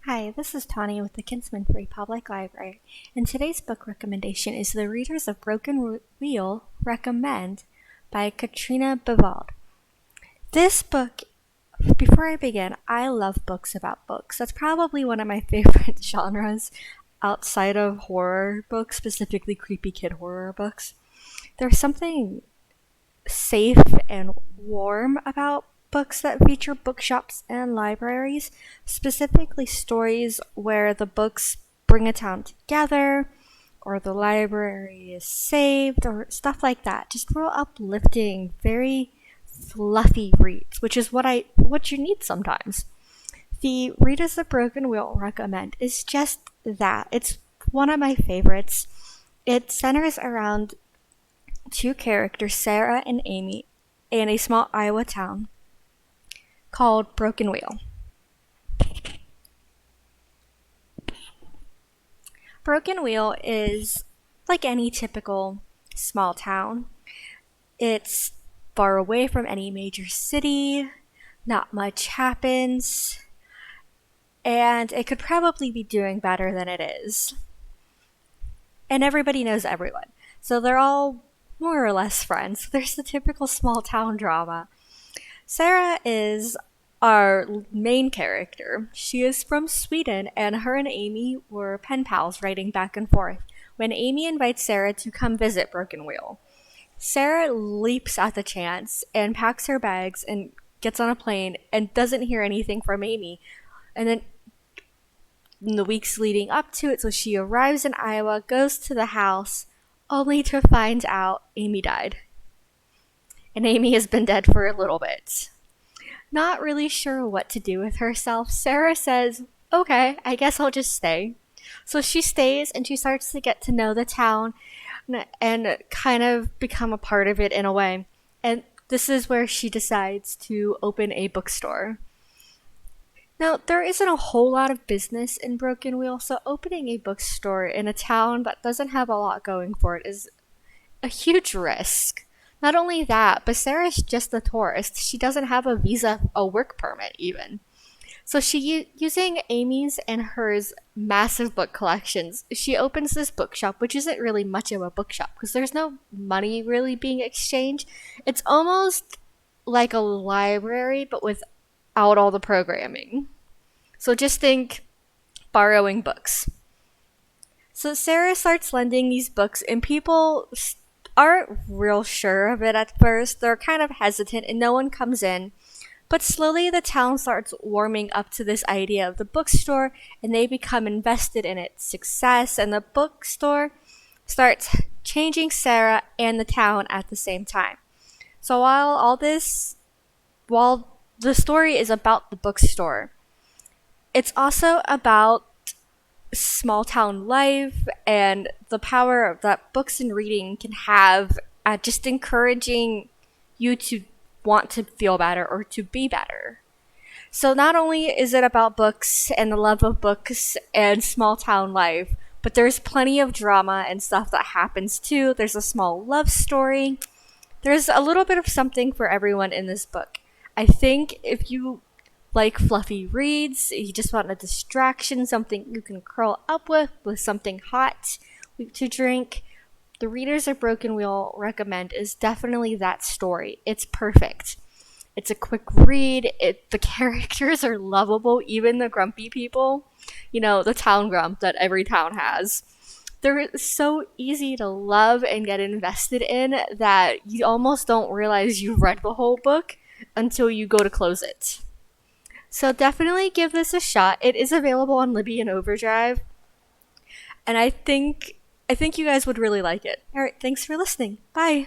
Hi, this is Tawny with the Kinsman Free Public Library, and today's book recommendation is The Readers of Broken Wheel Recommend by Katarina Bivald. This book, before I begin, I love books about books. That's probably one of my favorite genres outside of horror books, specifically creepy kid horror books. There's something safe and warm about books that feature bookshops and libraries, specifically stories where the books bring a town together, or the library is saved, or stuff like that. Just real uplifting, very fluffy reads, which is what you need sometimes. The Readers of Broken Wheel recommend is just that. It's one of my favorites. It centers around two characters, Sarah and Amy, in a small Iowa town called Broken Wheel. Broken Wheel is like any typical small town. It's far away from any major city, not much happens, and it could probably be doing better than it is. And everybody knows everyone, so they're all more or less friends. There's the typical small town drama. Sarah is our main character. She is from Sweden, and her and Amy were pen pals writing back and forth when Amy invites Sarah to come visit Broken Wheel. Sarah leaps at the chance and packs her bags and gets on a plane and doesn't hear anything from Amy. And then in the weeks leading up to it, so she arrives in Iowa, goes to the house, only to find out Amy died. And Amy has been dead for a little bit. Not really sure what to do with herself, Sarah says, okay, I guess I'll just stay. So she stays and she starts to get to know the town and kind of become a part of it in a way. And this is where she decides to open a bookstore. Now, there isn't a whole lot of business in Broken Wheel, so opening a bookstore in a town that doesn't have a lot going for it is a huge risk. Not only that, but Sarah's just a tourist. She doesn't have a visa, a work permit even. So using Amy's and hers massive book collections, she opens this bookshop, which isn't really much of a bookshop because there's no money really being exchanged. It's almost like a library, but without all the programming. So just think borrowing books. So Sarah starts lending these books, and people aren't real sure of it at first. They're kind of hesitant and no one comes in. But slowly the town starts warming up to this idea of the bookstore, and they become invested in its success, and the bookstore starts changing Sarah and the town at the same time. So while the story is about the bookstore, it's also about small town life and the power that books and reading can have at just encouraging you to want to feel better or to be better. So not only is it about books and the love of books and small town life, but there's plenty of drama and stuff that happens too. There's a small love story. There's a little bit of something for everyone in this book. I think if you like fluffy reads, you just want a distraction, something you can curl up with something hot to drink, The Readers of Broken Wheel recommend is definitely that story. It's perfect. It's a quick read. The characters are lovable, even the grumpy people. You know, the town grump that every town has. They're so easy to love and get invested in that you almost don't realize you've read the whole book until you go to close it. So definitely give this a shot. It is available on Libby and Overdrive. And I think you guys would really like it. All right, thanks for listening. Bye.